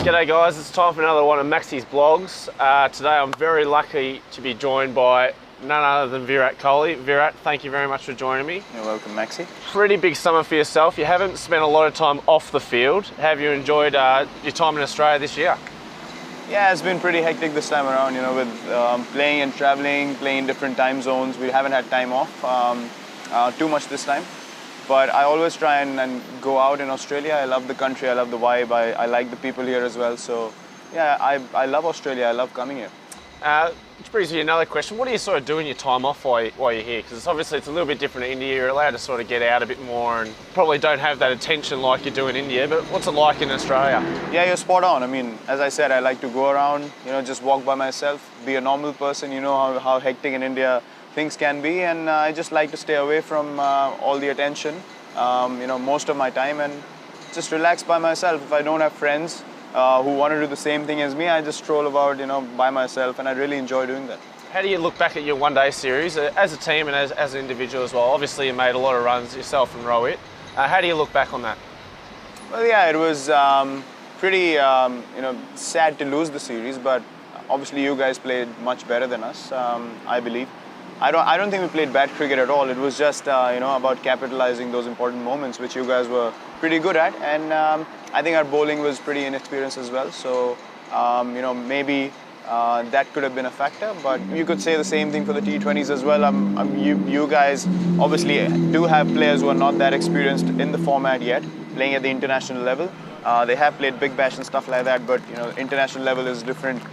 G'day guys, it's time for another one of Maxie's blogs. Today I'm very lucky to be joined by none other than Kohli. Virat, thank you very much for joining me. You're welcome, Maxie. Pretty big summer for yourself. You haven't spent a lot of time off the field. Have you enjoyed your time in Australia this year? Yeah, it's been pretty hectic this time around, you know, with playing and traveling, playing in different time zones. We haven't had time off too much this time. But I always try and go out in Australia. I love the country, I love the vibe, I like the people here as well. So yeah, I love Australia, I love coming here. Which brings me to another question. What do you sort of do in your time off while you're here? Because obviously it's a little bit different in India. You're allowed to sort of get out a bit more and probably don't have that attention like you do in India. But what's it like in Australia? Yeah, you're spot on. I mean, as I said, I like to go around, you know, just walk by myself, be a normal person. You know how hectic in India things can be, and I just like to stay away from all the attention, you know, most of my time, and just relax by myself. If I don't have friends who want to do the same thing as me, I just stroll about, you know, by myself, and I really enjoy doing that. How do you look back at your one-day series as a team and as an individual as well? Obviously you made a lot of runs yourself and Rohit. How do you look back on that? Well, yeah, it was pretty, you know, sad to lose the series, but obviously you guys played much better than us, I believe. I don't think we played bad cricket at all. It was just, you know, about capitalizing those important moments, which you guys were pretty good at. And I think our bowling was pretty inexperienced as well. So, you know, maybe that could have been a factor. But you could say the same thing for the T20s as well. You guys obviously do have players who are not that experienced in the format yet, playing at the international level. They have played Big Bash and stuff like that, but you know, international level is a different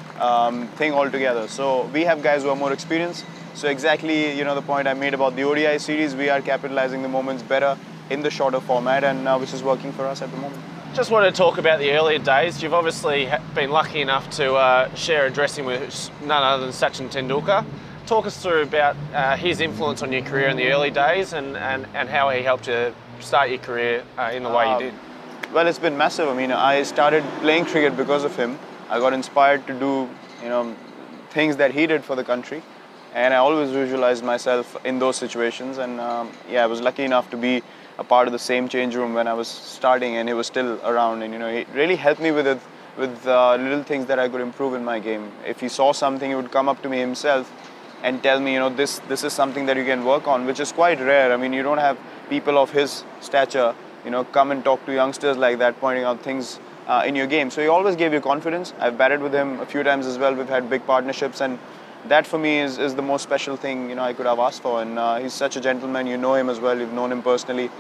thing altogether. So we have guys who are more experienced. So exactly, you know, the point I made about the ODI series, we are capitalizing the moments better in the shorter format, and which is working for us at the moment. Just wanted to talk about the earlier days. You've obviously been lucky enough to share a dressing with none other than Sachin Tendulkar. Talk us through about his influence on your career in the early days and how he helped you start your career in the way you did. Well, it's been massive. I mean, I started playing cricket because of him. I got inspired to do, you know, things that he did for the country. And I always visualized myself in those situations, and yeah, I was lucky enough to be a part of the same change room when I was starting, and he was still around, and you know, he really helped me with little things that I could improve in my game. If he saw something, he would come up to me himself and tell me, you know, this is something that you can work on, which is quite rare. I mean, you don't have people of his stature, you know, come and talk to youngsters like that, pointing out things in your game. So he always gave you confidence. I've batted with him a few times as well. We've had big partnerships, and that for me is the most special thing, you know, I could have asked for. And he's such a gentleman. You know him as well. You've known him personally,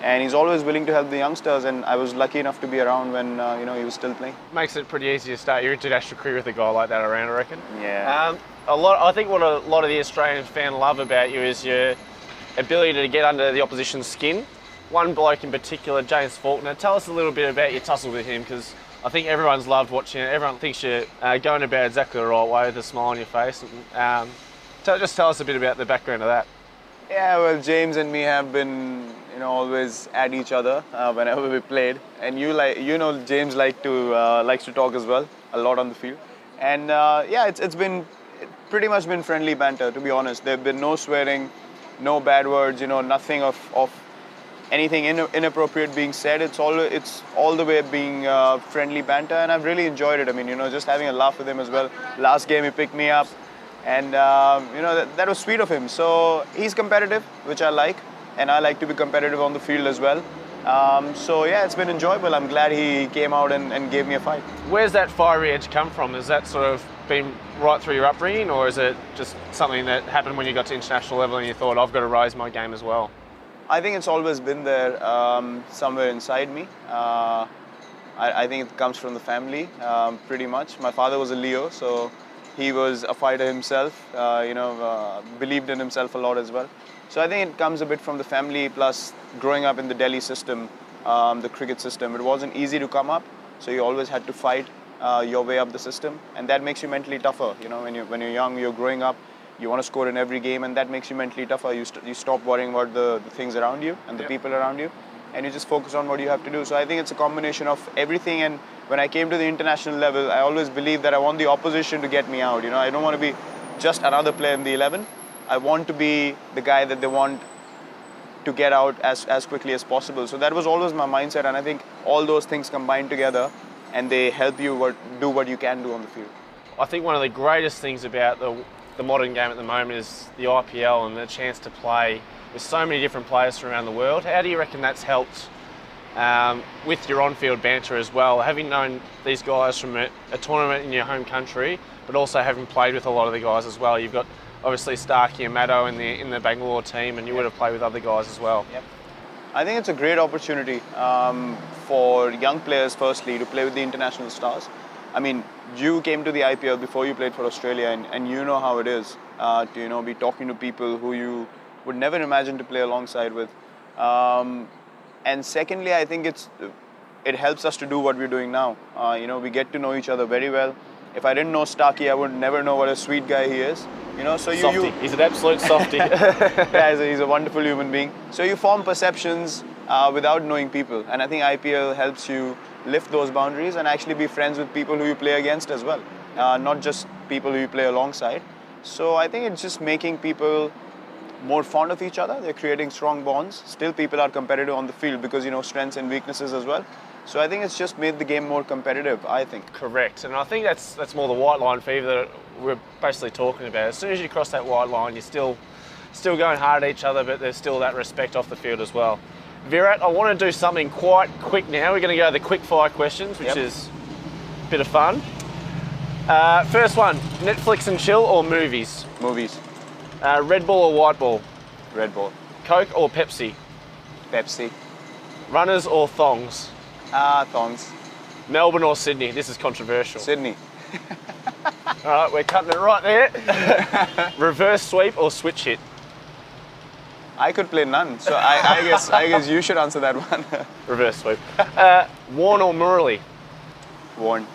and he's always willing to help the youngsters. And I was lucky enough to be around when you know, he was still playing. Makes it pretty easy to start your international career with a guy like that around, I reckon. Yeah. I think what a lot of the Australian fans love about you is your ability to get under the opposition's skin. One bloke in particular, James Faulkner. Tell us a little bit about your tussle with him, because I think everyone's loved watching it. Everyone thinks you're going about exactly the right way with a smile on your face. Just tell us a bit about the background of that. Yeah, well, James and me have been, you know, always at each other whenever we played. And you know, James likes to talk as well, a lot on the field. And yeah, it's pretty much been friendly banter, to be honest. There've been no swearing, no bad words, you know, nothing of anything inappropriate being said. It's all the way being friendly banter, and I've really enjoyed it. I mean, you know, just having a laugh with him as well. Last game he picked me up, and you know, that was sweet of him. So he's competitive, which I like, and I like to be competitive on the field as well. So yeah, it's been enjoyable. I'm glad he came out and gave me a fight. Where's that fiery edge come from? Has that sort of been right through your upbringing, or is it just something that happened when you got to international level and you thought, I've got to raise my game as well? I think it's always been there somewhere inside me. I think it comes from the family, pretty much. My father was a Leo, so he was a fighter himself, you know, believed in himself a lot as well. So I think it comes a bit from the family, plus growing up in the Delhi system, the cricket system. It wasn't easy to come up, so you always had to fight your way up the system, and that makes you mentally tougher. You know, when you're young, you're growing up, you want to score in every game, and that makes you mentally tougher. You stop worrying about the things around you and the people around you, and you just focus on what you have to do. So I think it's a combination of everything. And when I came to the international level, I always believed that I want the opposition to get me out. You know, I don't want to be just another player in the 11. I want to be the guy that they want to get out as quickly as possible. So that was always my mindset, and I think all those things combined together, and they help you do what you can do on the field. I think one of the greatest things about the modern game at the moment is the IPL and the chance to play with so many different players from around the world. How do you reckon that's helped with your on-field banter as well? Having known these guys from a tournament in your home country, but also having played with a lot of the guys as well. You've got obviously Starkey and Maddo in the Bangalore team, and you would have played with other guys as well. Yep. I think it's a great opportunity for young players, firstly, to play with the international stars. I mean, you came to the IPL before you played for Australia, and you know how it is to be talking to people who you would never imagine to play alongside with. And secondly, I think it helps us to do what we're doing now. We get to know each other very well. If I didn't know Starkey, I would never know what a sweet guy he is. So softy. He's an absolute softy. Yeah, he's a wonderful human being. So you form perceptions without knowing people, and I think IPL helps you lift those boundaries and actually be friends with people who you play against as well, not just people who you play alongside. So I think it's just making people more fond of each other. They're creating strong bonds. Still, people are competitive on the field because strengths and weaknesses as well. So I think it's just made the game more competitive, I think. Correct, and I think that's more the white line fever that we're basically talking about. As soon as you cross that white line, you're still going hard at each other, but there's still that respect off the field as well. Virat, I want to do something quite quick now. We're going to go to the quick fire questions, which is a bit of fun. First one, Netflix and chill or movies? Movies. Red Bull or White Ball? Red Bull. Coke or Pepsi? Pepsi. Runners or thongs? Thongs. Melbourne or Sydney? This is controversial. Sydney. All right, we're cutting it right there. Reverse sweep or switch hit? I could play none, so I guess you should answer that one. Reverse sweep. Warne or Murali? Warne.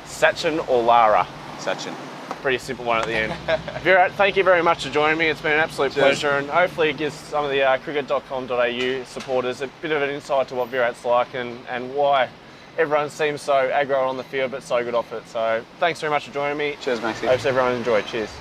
Sachin or Lara? Sachin. Pretty simple one at the end. Virat, thank you very much for joining me. It's been an absolute pleasure, and hopefully it gives some of the cricket.com.au supporters a bit of an insight to what Virat's like and why everyone seems so aggro on the field but so good off it. So thanks very much for joining me. Cheers, Maxie. Hope everyone enjoyed. Cheers.